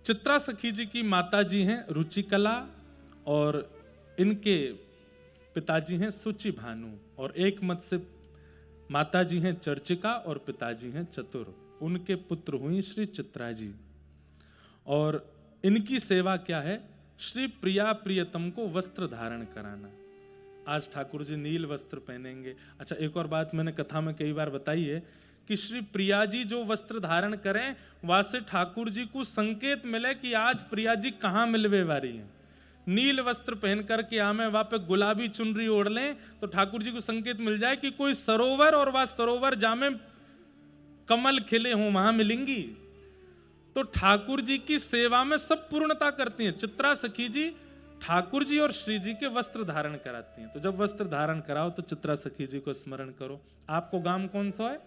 चित्रा सखी जी की माता जी हैं रुचिकला और इनके पिताजी हैं सुचि भानु, और एक मत से माता जी हैं चर्चिका और पिताजी हैं चतुर। उनके पुत्र हुई श्री चित्रा जी, और इनकी सेवा क्या है? श्री प्रिया प्रियतम को वस्त्र धारण कराना। आज ठाकुर जी नील वस्त्र पहनेंगे। अच्छा, एक और बात मैंने कथा में कई बार बताई है कि श्री प्रिया जी जो वस्त्र धारण करें, वहां से ठाकुर जी को संकेत मिले कि आज प्रिया जी कहां मिलवे वाली हैं। नील वस्त्र पहन करके आमे वहां पे गुलाबी चुनरी ओढ़ लें तो ठाकुर जी को संकेत मिल जाए कि कोई सरोवर, और वह सरोवर जामे कमल खिले हों, वहां मिलेंगी। तो ठाकुर जी की सेवा में सब पूर्णता करती हैं। चित्रा सखी जी ठाकुर जी और श्री जी के वस्त्र धारण कराती हैं। तो जब वस्त्र धारण कराओ तो चित्रा सखी जी को स्मरण करो। आपको गांव कौन सा है?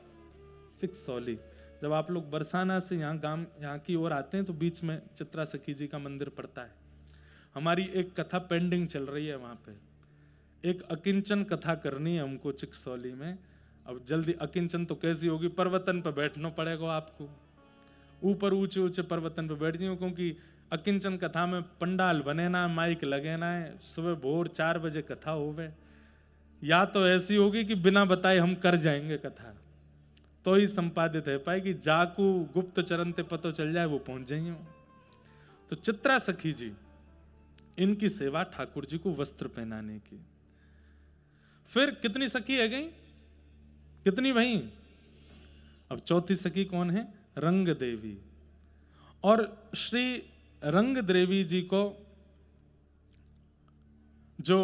चिकसौली। जब आप लोग बरसाना से यहाँ की ओर आते हैं तो बीच में चित्रा सखी जी का मंदिर पड़ता है। हमारी एक कथा पेंडिंग चल रही है वहां पे, एक अकिंचन कथा करनी है हमको चिकसौली में। अब जल्दी अकिंचन तो कैसी होगी, पर्वतन पे बैठना पड़ेगा आपको, ऊपर ऊंचे ऊंचे पर्वतन पे बैठ जाओ, क्योंकि अकिंचन कथा में पंडाल बने ना, माइक लगे ना है, सुबह भोर 4 बजे कथा होवे। या तो ऐसी होगी कि बिना बताए हम कर जाएंगे कथा, तो ही संपादित है पाएगी। जाकू गुप्त चरण ते पतो चल जाए वो पहुंच जाइए। तो चित्रा सखी जी, इनकी सेवा ठाकुर जी को वस्त्र पहनाने की। फिर कितनी सखी है गई? कितनी भाई? अब चौथी सखी कौन है? रंग देवी। और श्री रंग देवी जी को जो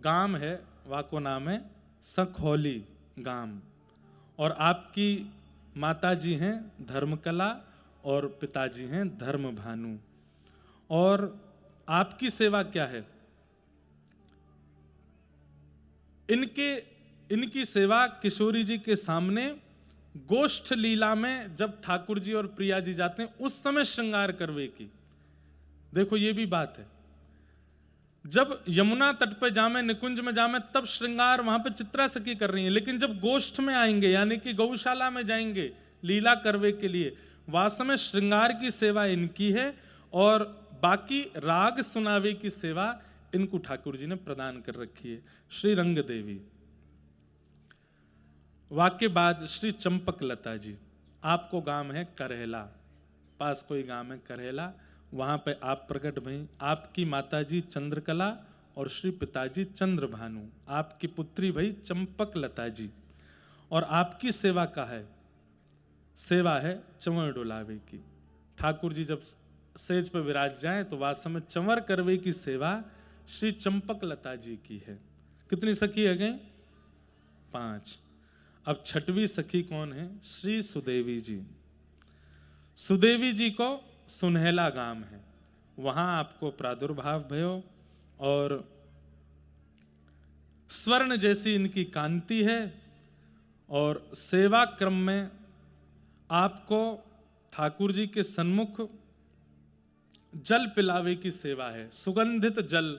गांव है वह को नाम है सखौली गांव, और आपकी माता जी हैं धर्मकला और पिताजी हैं धर्म भानु। और आपकी सेवा क्या है? इनकी सेवा किशोरी जी के सामने गोष्ठ लीला में जब ठाकुर जी और प्रिया जी जाते हैं उस समय श्रृंगार करवे की। देखो ये भी बात है, जब यमुना तट पे जामे, निकुंज में जामे, तब श्रृंगार वहां पे चित्रा सखी कर रही है। लेकिन जब गोष्ठ में आएंगे यानी कि गौशाला में जाएंगे लीला करवे के लिए, वास्तव में श्रृंगार की सेवा इनकी है और बाकी राग सुनावे की सेवा इनको ठाकुर जी ने प्रदान कर रखी है। श्री रंग देवी। वाक्य बाद श्री चंपक लता जी, आपको गांव है करहेला, पास कोई गांव है करहेला, वहां पे आप प्रकट भई। आपकी माताजी चंद्रकला और श्री पिताजी चंद्र भानु, आपकी पुत्री भई चंपक लता जी। और आपकी सेवा का है? सेवा है चंवर डोलावे की। ठाकुर जी जब सेज पर विराज जाए तो वास्तव में चंवर करवे की सेवा श्री चंपक लता जी की है। कितनी सखी है गई? 5। अब छठवीं सखी कौन है? श्री सुदेवी जी। सुदेवी जी को सुनहला गांव है, वहां आपको प्रादुर्भाव भयो और स्वर्ण जैसी इनकी कांति है। और सेवा क्रम में आपको ठाकुर जी के सन्मुख जल पिलावे की सेवा है। सुगंधित जल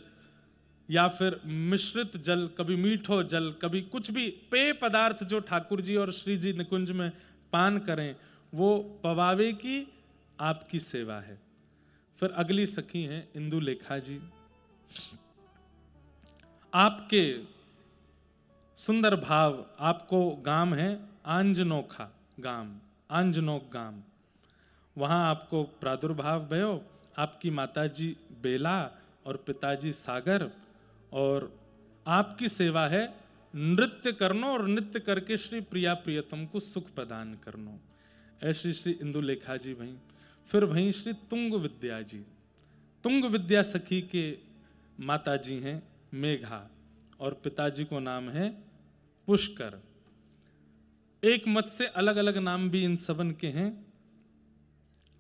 या फिर मिश्रित जल, कभी मीठो जल, कभी कुछ भी पेय पदार्थ जो ठाकुर जी और श्री जी निकुंज में पान करें वो पवावे की आपकी सेवा है। फिर अगली सखी हैं इंदुलेखा जी। आपके सुंदर भाव, आपको गांव है आंजनोखा गांव, आंजनोक गांव, वहां आपको प्रादुर्भाव भयो। आपकी माताजी बेला और पिताजी सागर, और आपकी सेवा है नृत्य करनो और नृत्य करके श्री प्रिया प्रियतम को सुख प्रदान करनो। ऐसी श्री इंदुलेखा जी भई। फिर भई श्री तुंग विद्या जी। तुंग विद्या सखी के माताजी हैं मेघा और पिताजी को नाम है पुष्कर। एक मत से अलग अलग नाम भी इन सबन के हैं।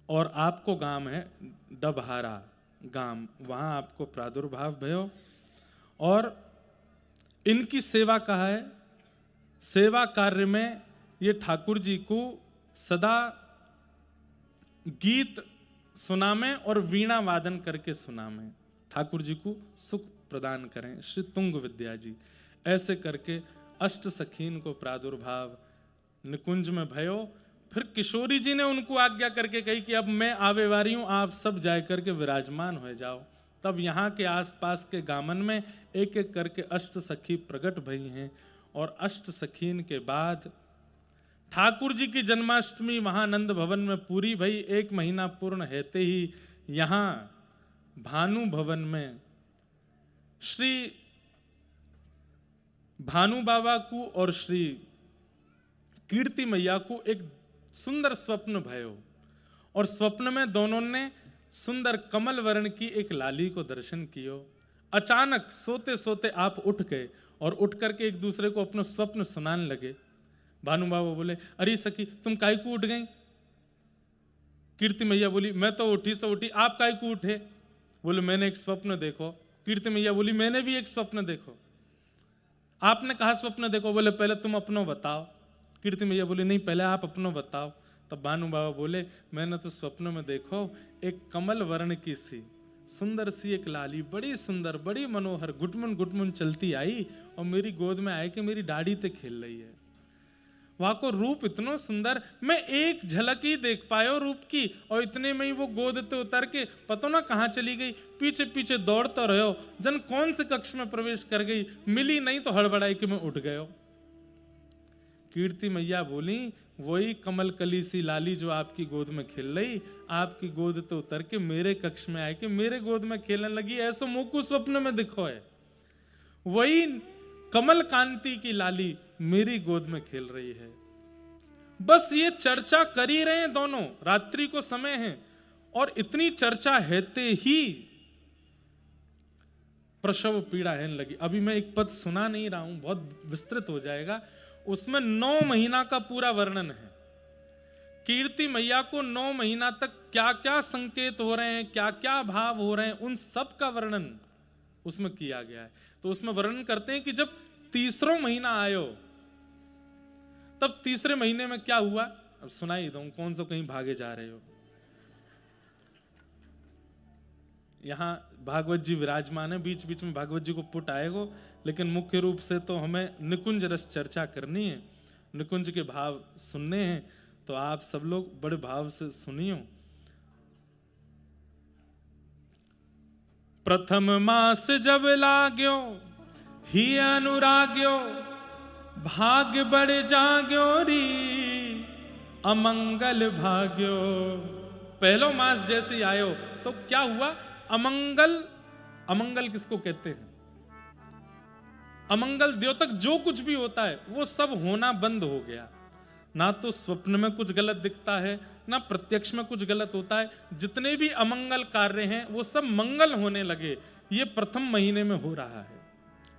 और आपको गांव है डबहारा गांव, वहां आपको प्रादुर्भाव भयो। और इनकी सेवा कहा है? सेवा कार्य में ये ठाकुर जी को सदा गीत सुनामें और वीणा वादन करके सुनामें, ठाकुर जी को सुख प्रदान करें। श्री तुंग विद्या जी। ऐसे करके अष्ट सखीन को प्रादुर्भाव निकुंज में भयो। फिर किशोरी जी ने उनको आज्ञा करके कही कि अब मैं आवे वारी हूं, आप सब जाए करके विराजमान हो जाओ। तब यहाँ के आसपास के गामन में एक एक करके अष्ट सखी प्रकट भई हैं, और अष्ट सखीन के बाद ठाकुर जी की जन्माष्टमी महानंद भवन में पूरी भई। 1 महीना पूर्ण हेते ही यहाँ भानु भवन में श्री भानु बाबा को और श्री कीर्ति मैया को एक सुंदर स्वप्न भयो, और स्वप्न में दोनों ने सुंदर कमल वर्ण की एक लाली को दर्शन कियो। अचानक सोते सोते आप उठ गए और उठ करके एक दूसरे को अपना स्वप्न सुनाने लगे। भानु बाबा बोले, अरे सखी तुम काहे को उठ गई? कीर्ति मैया बोली, मैं तो उठी से उठी, आप काहे को उठे? बोले, मैंने एक स्वप्न देखो। कीर्ति मैया बोली, मैंने भी एक स्वप्न देखो। आपने कहा स्वप्न देखो? बोले, पहले तुम अपनो बताओ। कीर्ति मैया बोली, नहीं पहले आप अपनो बताओ। तब भानु बाबा बोले, मैंने तो स्वप्न में देखो एक कमल वर्ण की सी सुंदर सी एक लाली, बड़ी सुंदर बड़ी मनोहर गुटमुन गुटमुन चलती आई और मेरी गोद में आए कि मेरी दाढ़ी ते खेल रही है। वहां को रूप इतना सुंदर, मैं एक झलक ही देख पायो रूप की, और इतने में ही वो गोद ते उतर के पता ना कहाँ चली गई। पीछे पीछे दौड़ता रहो, जन कौन से कक्ष में प्रवेश कर गई, मिली नहीं तो हड़बड़ाई कि मैं उठ गयो। कीर्ति मैया बोली, वही कमल कली सी लाली जो आपकी गोद में खेल रही, आपकी गोद तो उतर के मेरे कक्ष में आए कि मेरे गोद में खेलने लगी। ऐसा मोकू स्वप्न में दिखो है, वही कमल कांति की लाली मेरी गोद में खेल रही है। बस ये चर्चा कर ही रहे हैं दोनों, रात्रि को समय है, और इतनी चर्चा हेते ही प्रसव पीड़ा है लगी। अभी मैं एक पद सुना नहीं रहा हूं, बहुत विस्तृत हो जाएगा। उसमें 9 महीना का पूरा वर्णन है। कीर्ति मैया को 9 महीना तक क्या क्या संकेत हो रहे हैं, क्या क्या भाव हो रहे हैं, उन सब का वर्णन उसमें किया गया है। तो उसमें वर्णन करते हैं कि जब तीसरा महीना आयो, तब तीसरे महीने में क्या हुआ। अब सुनाई दूं, कौन सा कहीं भागे जा रहे हो। यहां भागवत जी विराजमान है, बीच बीच में भागवत जी को पुट आएगो, लेकिन मुख्य रूप से तो हमें निकुंज रस चर्चा करनी है, निकुंज के भाव सुनने हैं। तो आप सब लोग बड़े भाव से सुनियो। प्रथम मास जब लाग्यो ही अनुराग्यो, भाग्य बड़े जाग्यो री अमंगल भाग्यो। पहलो मास जैसे ही आयो तो क्या हुआ, अमंगल। अमंगल किसको कहते हैं? अमंगल द्योतक जो कुछ भी होता है वो सब होना बंद हो गया। ना तो स्वप्न में कुछ गलत दिखता है, ना प्रत्यक्ष में कुछ गलत होता है। जितने भी अमंगल कार्य हैं वो सब मंगल होने लगे। ये प्रथम महीने में हो रहा है।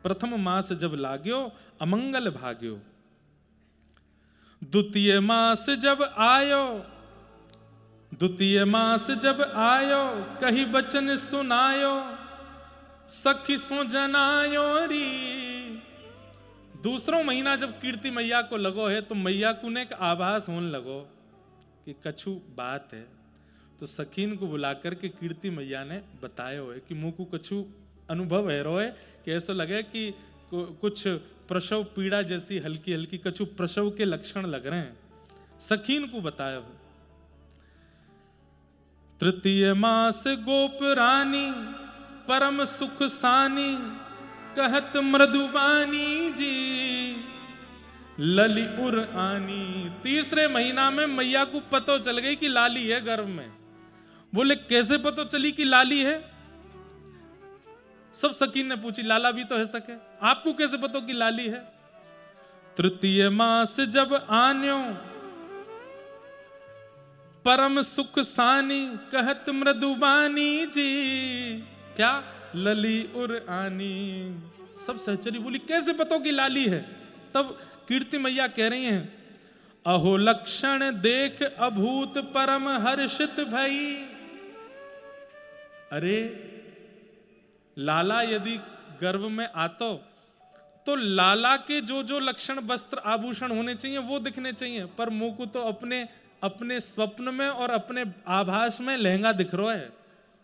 प्रथम मास जब लाग्यो अमंगल भाग्यो। द्वितीय मास जब आयो, द्वितीय मास जब आयो, कही बचन सुनायो, सखी सो जनायो री। दूसरा महीना जब कीर्ति मैया को लगो है तो मैया को ने एक आभास होने लगो कि कछु बात है। तो सखीन को बुलाकर के कीर्ति मैया ने बताया है कि मुंह को कछु अनुभव है रोए, कि ऐसा लगे कि कुछ प्रसव पीड़ा जैसी हल्की हल्की कछु प्रसव के लक्षण लग रहे हैं। सखीन को बताया हो। तृतीय मास गोप रानी परम सुख सानी, कहत मृदुबानी जी लली उर आनी। तीसरे महीना में मैया को पतो चल गई कि लाली है गर्भ में। बोले कैसे पतो चली कि लाली है? सब सकीन ने पूछी, लाला भी तो है सके, आपको कैसे पतो कि लाली है? तृतीय मास जब आन्यो परम सुख सानी, कहत मृदुबानी जी क्या लली उर आनी। सब सहचरी बोली कैसे पतो कि लाली है? तब कीर्ति मैया कह रही हैं, अहो लक्षण देख अभूत परम हर्षित भई। अरे लाला यदि गर्भ में आतो तो लाला के जो जो लक्षण वस्त्र आभूषण होने चाहिए वो दिखने चाहिए, पर मुंह को तो अपने स्वप्न में और अपने आभास में लहंगा दिख रहा है,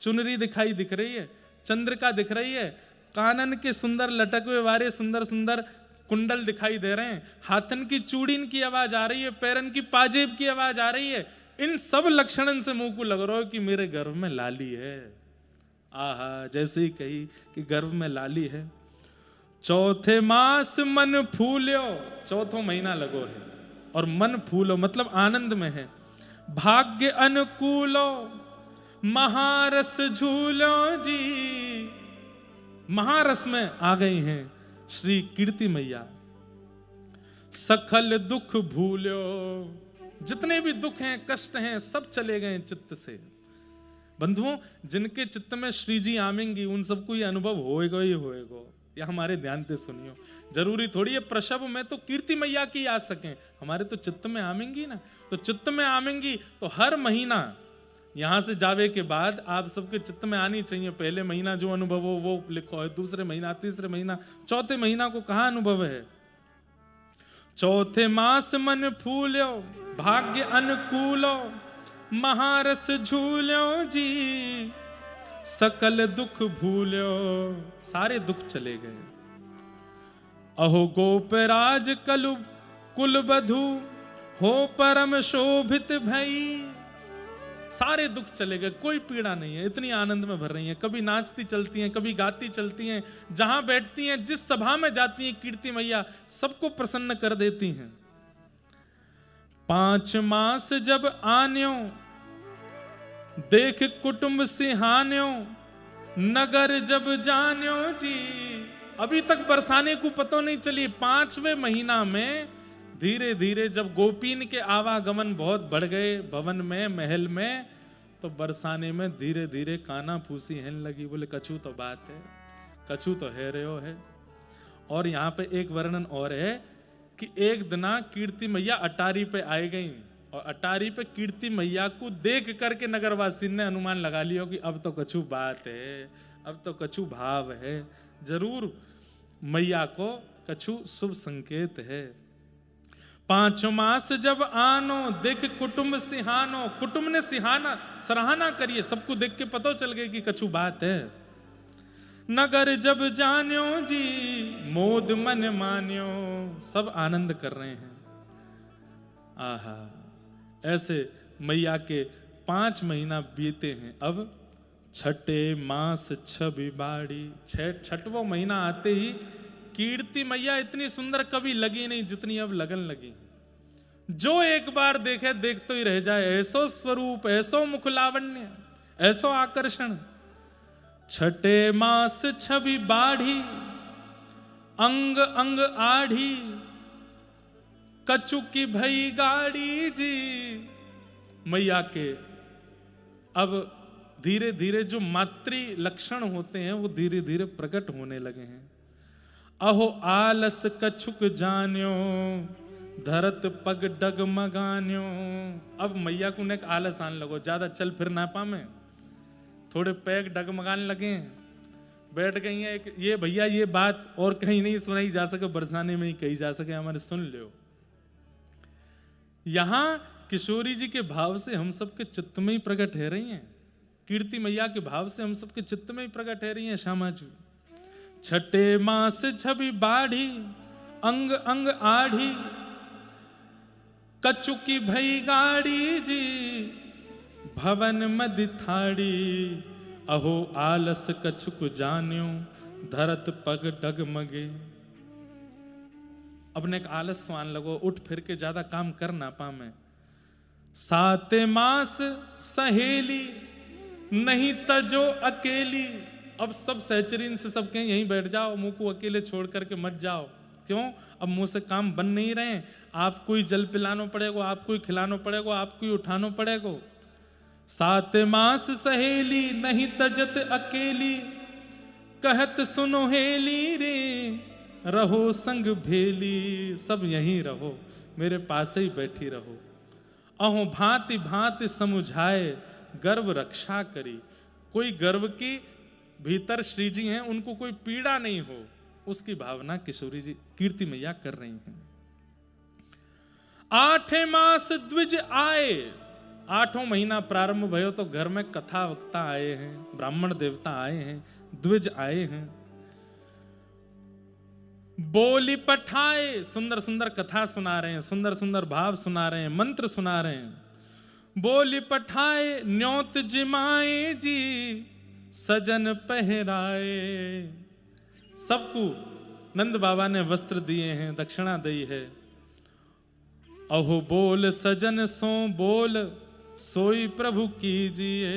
चुनरी दिखाई दिख रही है, चंद्रिका दिख रही है, कानन के सुंदर लटक हुए वारे सुंदर सुंदर कुंडल दिखाई दे रहे हैं, हाथन की चूड़ीन की आवाज आ रही है, पैरन की पाजेब की आवाज आ रही है। इन सब लक्षणन से मुंह को लग रहा हो कि मेरे गर्भ में लाली है। आहा, जैसे ही कही कि गर्भ में लाली है। चौथे मास मन फूल्यो, चौथो महीना लगो है और मन फूलो मतलब आनंद में है। भाग्य अनुकूलो महारस झूलो जी, महारस में आ गई हैं श्री कीर्ति मैया। सकल दुख भूल्यो, जितने भी दुख हैं कष्ट हैं सब चले गए चित्त से। बंधुओं, जिनके चित्त में श्री जी आमेंगी उन सबको ये अनुभव होएगा ही होएगा। या हमारे ध्यान से सुनियो, जरूरी थोड़ी है प्रसव में तो कीर्ति मैया की आ सके, हमारे तो चित्त में आमेंगी ना। तो चित्त में आमेंगी तो हर महीना यहां से जावे के बाद आप सबके चित्त में आनी चाहिए। पहले महीना जो अनुभव हो वो लिखो है, दूसरे महीना, तीसरे महीना, चौथे महीना को कहां अनुभव है। चौथे मास मन फूल्यो भाग्य अनुकूलो महारस झूल्यो जी, सकल दुख भूल्यो, सारे दुख चले गए। अहो गोपराज कलु कुल बधु हो परम शोभित भई, सारे दुख चले गए, कोई पीड़ा नहीं है, इतनी आनंद में भर रही हैं। कभी नाचती चलती हैं, कभी गाती चलती हैं, जहां बैठती हैं, जिस सभा में जाती हैं, कीर्ति मैया सबको प्रसन्न कर देती हैं। 5 मास जब आन्यो देख कुटुंब सिहान्यो, नगर जब जान्यो जी, अभी तक बरसाने को पता नहीं चली। 5वें महीना में धीरे धीरे जब गोपीन के आवागमन बहुत बढ़ गए भवन में, महल में, तो बरसाने में धीरे धीरे काना फूसी हेन लगी। बोले कछु तो बात है, कछु तो है रहो है। और यहाँ पे एक वर्णन और है कि एक दिना कीर्ति मैया अटारी पे आई गई और अटारी पे कीर्ति मैया को देख करके नगरवासी ने अनुमान लगा लिया कि अब तो कछु बात है, अब तो कछु भाव है, जरूर मैया को कछु शुभ संकेत है। 5 मास जब आनो देख कुटुंब सिहानो, कुटुंब ने सिहाना सराहना करिए, सबको देख के पता चल गया कि कछु बात है। नगर जब जान्यो जी मोद मन मान्यो, सब आनंद कर रहे हैं। आहा, ऐसे मैया के 5 महीना बीते हैं। अब छठे मास छवि बाड़ी, छठवां महीना आते ही कीर्ति मैया इतनी सुंदर कभी लगी नहीं जितनी अब लगन लगी। जो एक बार देखे देखते ही रह जाए, ऐसो स्वरूप, ऐसो मुख लावण्य, ऐसो आकर्षण। छठे मास छवि बाढ़ी अंग अंग आढ़ी, कछु की भई गाड़ी जी। मैया के अब धीरे धीरे जो मातृ लक्षण होते हैं वो धीरे धीरे प्रकट होने लगे हैं। अहो आलस कछुक जान्यो धरत पग डगमगान्यो, अब मैया को ने आलस आने लगो, ज्यादा चल फिर ना पामे, थोड़े पैग डगमगाने लगे, बैठ गई हैं। ये भैया ये बात और कहीं नहीं सुनाई जा सके, बरसाने में ही कही जा सके, हमारे सुन लो। यहां किशोरी जी के भाव से हम सबके चित्त में ही प्रकट है रही हैं, कीर्ति मैया के भाव से हम सबके चित्त में ही प्रकट है रही हैं श्यामा जी। छठे मास छवि बाढ़ी अंग अंग आढ़ी, कछु की भई गाड़ी जी भवन मदि थाड़ी। अहो आलस कछुक जान्यो धरत पग डगमगे, अब ने आलस स्वान लगो, उठ फिर के ज्यादा काम कर ना पामे। 7 मास सहेली नहीं तजो अकेली, अब सब सहचरीन से सब कहें यहीं बैठ जाओ, मुंह को अकेले छोड़ करके मत जाओ। क्यों? अब मुंह से काम बन नहीं रहे, आपको ही जल पिलाना पड़ेगा, आपको ही खिलाना पड़ेगा, आपको ही उठाना पड़ेगा। 7 मास सहेली नहीं तजत अकेली, कहत सुनो हेली रे रहो संग भेली। सब यहीं रहो, मेरे पास ही बैठी रहो। अहो भांति भांति समुझाए गर्भ रक्षा करी, कोई गर्भ की भीतर श्री जी हैं, उनको कोई पीड़ा नहीं हो, उसकी भावना किशोरी जी कीर्ति मैया कर रही हैं। 8 मास द्विज आए, 8वां महीना प्रारंभ भयो तो घर में कथा वक्ता आए हैं, ब्राह्मण देवता आए हैं, द्विज आए हैं। बोली पठाए, सुंदर सुंदर कथा सुना रहे हैं, सुंदर सुंदर भाव सुना रहे हैं, मंत्र सुना रहे हैं। बोली पठाए न्योत जिमाए जी, सजन पहराए। सबको नंद बाबा ने वस्त्र दिए हैं, दक्षिणा दी है। अहो बोल सजन सो बोल, सोई प्रभु कीजिए।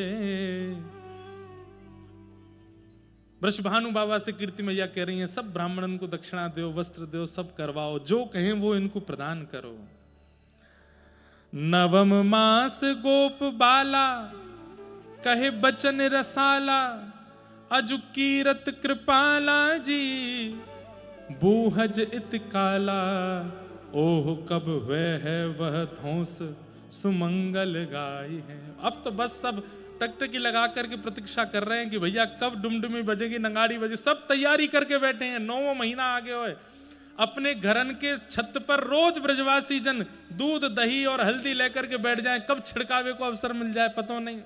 वृषभानु बाबा से कीर्ति मैया कह रही हैं, सब ब्राह्मणन को दक्षिणा दो, वस्त्र दो, सब करवाओ, जो कहें वो इनको प्रदान करो। नवम मास गोप बाला, कहे बचन रसाला, अजु कीरत कृपाला जी, बूहज इत काला, ओह कब हुए है वह धौंस, सुमंगल गाई है। अब तो बस सब टकटकी लगा करके प्रतीक्षा कर रहे हैं कि भैया कब डुमडुमी बजेगी, नगाड़ी बजे, सब तैयारी करके बैठे हैं। 9वां महीना आगे होए, अपने घरन के छत पर रोज ब्रजवासी जन दूध दही और हल्दी लेकर के बैठ जाएं, कब छिड़कावे को अवसर मिल जाए पता नहीं।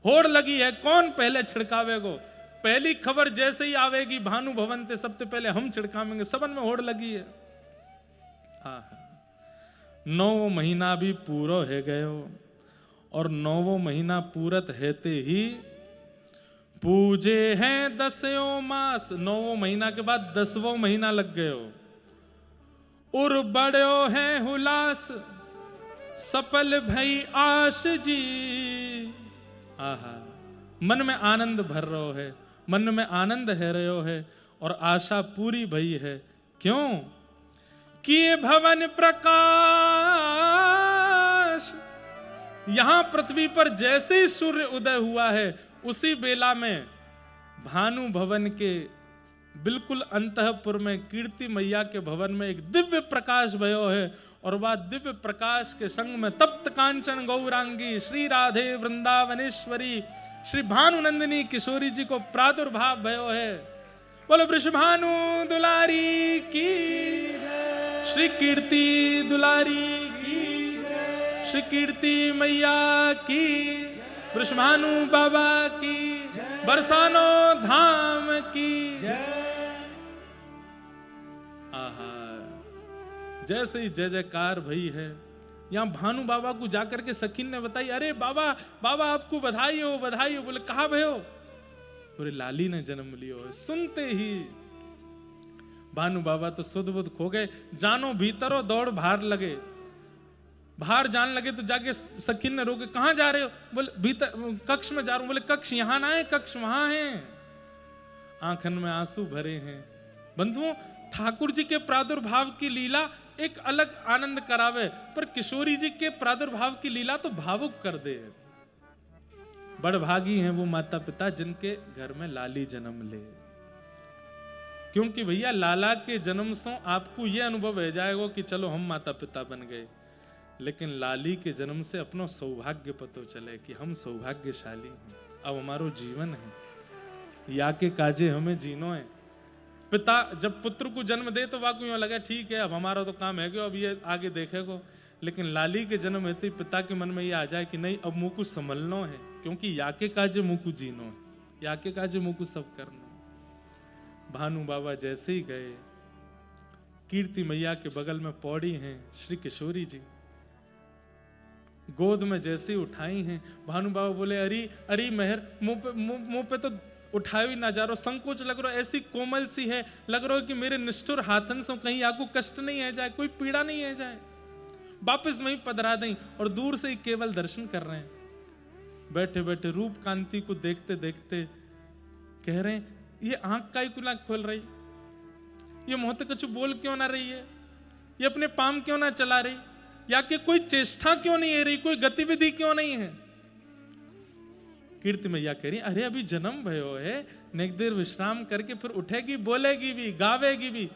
होड़ लगी है, कौन पहले छिड़कावे को। पहली खबर जैसे ही आवेगी भानु भवन ते, सबसे पहले हम छिड़कावेंगे, सबन में होड़ लगी है। 9वां महीना भी पूरा है गयो, और 9वां महीना पूरत हेते ही पूजे हैं 10यों मास। 9वां महीना के बाद 10वां महीना लग गयो। उर बड़ो है हुलास, सफल भई आश जी। आहा, मन में आनंद भर रहो है, मन में आनंद है रहो है, और आशा पूरी भई है। क्यों? किए भवन प्रकाश। यहां पृथ्वी पर जैसे ही सूर्य उदय हुआ है, उसी बेला में भानु भवन के बिल्कुल अंतःपुर में कीर्ति मैया के भवन में एक दिव्य प्रकाश भयो है। और वह दिव्य प्रकाश के संग में तप्त कांचन गौरांगी श्री राधे वृंदावनेश्वरी श्री भानुनंदिनी किशोरी जी को प्रादुर्भाव भयो है। बोलो वृषभानु दुलारी की, श्री कीर्ति दुलारी की, श्री कीर्ति मैया की, वृषभानु बाबा की, बरसानो धाम की। आहा, जैसे ही जय जयकार भई है। यहां भानु बाबा को जाकर के सखीन ने बताई, अरे बाबा बाबा आपको बधाई हो बधाई हो। बोले कहा भयो? बोले लाली ने जन्म लियो है। सुनते ही भानु बाबा तो सुध बुध खो गए, जानो भीतरो दौड़ बाहर लगे। बाहर जाने लगे तो जाके सखीन ने रोके, कहां जा रहे हो? बोले भीतर कक्ष में जा रहा हूं। बोले कक्ष यहां ना है, कक्ष वहां है। आंखन में आंसू भरे हैं। बंधुओं, ठाकुर जी के प्रादुर्भाव की लीला एक अलग आनंद करावे, पर किशोरी जी के प्रादुर्भाव की लीला तो भावुक कर दे। बड़भागी हैं वो माता पिता जिनके घर में लाली जन्म ले, क्योंकि भैया लाला के जन्म से आपको यह अनुभव हो जाएगा कि चलो हम माता पिता बन गए, लेकिन लाली के जन्म से अपनो सौभाग्य पतो चले कि हम सौभाग्यशाली हैं, अब हमारो जीवन है, या के काजे हमें जीनो है। पिता जब पुत्र को जन्म दे तो वाकई यूं लगा ठीक है अब हमारा तो काम है, अब ये आगे देखेगो। लेकिन लाली के जन्म होते ही पिता के मन में ये आ जाए कि नहीं अब मुंह को संभलनो है, क्योंकि या के काजे मुंह को जीनो है, या के काजे मुंह को सब करना। भानु बाबा जैसे ही गए, कीर्ति मैया के बगल में पौड़ी हैं श्री किशोरी जी, गोद में जैसे ही उठाई हैं। भानु बाबा बोले अरे अरे मेहर, मुंह पे तो उठाए ही ना जा रहा, संकोच लग रहा, ऐसी कोमल सी है, लग रहा है कि मेरे निष्ठुर हाथन से कहीं आपको कष्ट नहीं है जाए, कोई पीड़ा नहीं है जाए, वापस वहीं पधरा दें। और दूर से ही केवल दर्शन कर रहे हैं, बैठे बैठे रूप कांति को देखते देखते कह रहे हैं ये आंख का ही क्यों ना खोल रही, ये मुंह तो कुछ बोल क्यों ना रही है, ये अपने पाम क्यों ना चला रही, या कि कोई चेष्टा क्यों नहीं है रही, कोई गतिविधि क्यों नहीं है। कीर्ति मैया कह रही अरे अभी जन्म भयो है, नेक देर विश्राम करके फिर उठेगी, बोलेगी भी, गावेगी भी।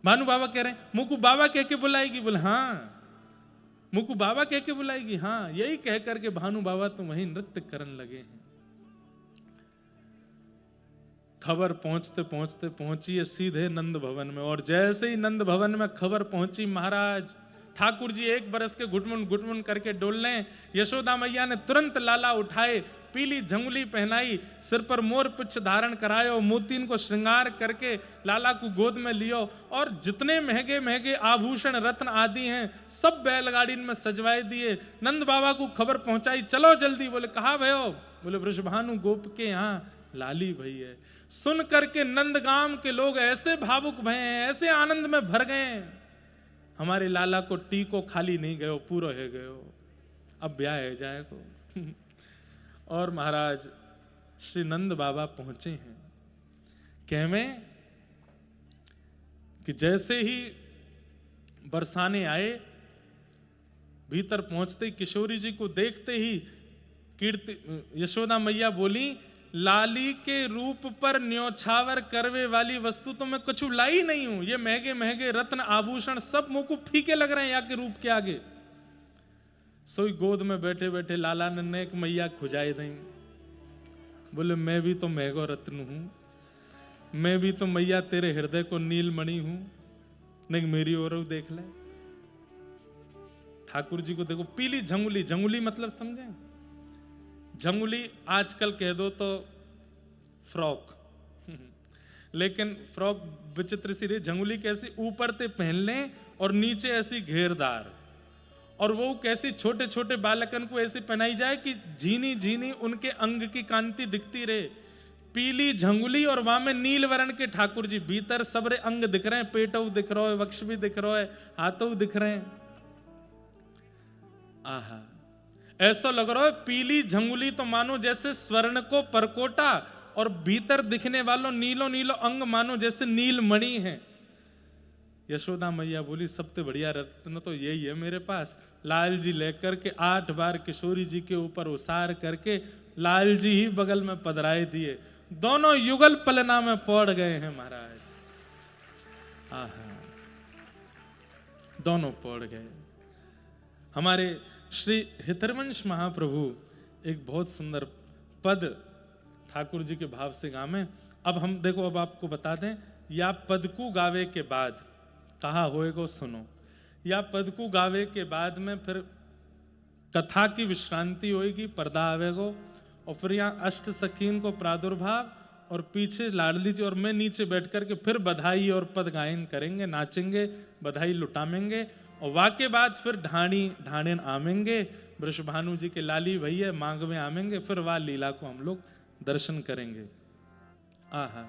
भानु बाबा कह रहे हैं मुकु बाबा कह के बुलाएगी। बोले हाँ, मुकु बाबा कह के बुलाएगी। हाँ, यही कह करके भानु बाबा तो वहीं नृत्य करने लगे हैं। खबर पहुंचते पहुंचते पहुंची है सीधे नंद भवन में, और जैसे ही नंद भवन में खबर पहुंची, महाराज ठाकुर जी 1 बरस के घुटमुन घुटमुन करके डोल रहे। यशोदा मैया ने तुरंत लाला उठाए, पीली झंगुली पहनाई, सिर पर मोर पुच्छ धारण करायो, मोतीन को श्रृंगार करके लाला को गोद में लियो, और जितने महंगे महंगे आभूषण रत्न आदि हैं सब बैलगाड़ी में सजवाए दिए। नंद बाबा को खबर पहुंचाई, चलो जल्दी। बोले कहाँ भयो? बोले वृषभानु गोप के यहाँ लाली भई है। सुन करके नंदगाम के लोग ऐसे भावुक भय हैं, ऐसे आनंद में भर गए, हमारे लाला को टीको खाली नहीं गयो, पूरा है गयो, अब ब्याह है जाएगो। और महाराज श्री नंद बाबा पहुंचे हैं। कहवे कि जैसे ही बरसाने आए, भीतर पहुंचते ही किशोरी जी को देखते ही कीर्ति यशोदा मैया बोली, लाली के रूप पर न्योछावर करवे वाली वस्तु तो मैं कुछ लाई नहीं हूं। ये महंगे महंगे रत्न आभूषण सब मुंह को फीके लग रहे हैं यहाँ के रूप के आगे। सोई गोद में बैठे बैठे लाला ने एक मैया खुजाई दें। बोले मैं भी तो महंगो रत्न हूं, मैं भी तो मैया तेरे हृदय को नीलमणि हूं, नहीं मेरी ओर देख ले। ठाकुर जी को देखो, पीली झंगुली, झंगुली मतलब समझे? झंगुली आजकल कह दो तो फ्रॉक, लेकिन फ्रॉक विचित्र सी रही। झंगुली कैसी? ऊपर ते पहन लें और नीचे ऐसी घेरदार, और वो कैसी छोटे छोटे बालकन को ऐसी पहनाई जाए कि झीनी झीनी उनके अंग की कांति दिखती रहे। पीली झंगुली और वहां में नील वर्ण के ठाकुर जी, भीतर सबरे अंग दिख रहे हैं, पेटव दिख रहा है, वक्ष भी दिख रहा है, हाथों दिख रहे हैं। आहा, ऐसा लग रहा है पीली झंगुली तो मानो जैसे स्वर्ण को परकोटा, और भीतर दिखने वालों नीलो नीलो अंग मानो जैसे नीलमणि है। यशोदा मैया बोली सबसे बढ़िया रत्न तो यही है मेरे पास। लाल जी लेकर के 8 बार किशोरी जी के ऊपर उसार करके लाल जी ही बगल में पधराए दिए। दोनों युगल पलना में पड़ गए हैं महाराज। आहा, दोनों पड़ गए। हमारे श्री हितरवंश महाप्रभु एक बहुत सुंदर पद ठाकुर जी के भाव से गावे। अब हम देखो, अब आपको बता दें, या पद को गावे के बाद कहा होएगो सुनो, या पद को गावे के बाद में फिर कथा की विश्रांति होएगी, पर्दा आवेगो, और फिर यहाँ अष्ट सखीन को प्रादुर्भाव, और पीछे लाडली जी और मैं नीचे बैठ करके फिर बधाई और पद गायन करेंगे, नाचेंगे, बधाई लुटामेंगे। और वाके बाद फिर ढाणेन आमेंगे, वृषभानु जी के लाली भैया मांग में आमेंगे, फिर वाह लीला को हम लोग दर्शन करेंगे। आहा।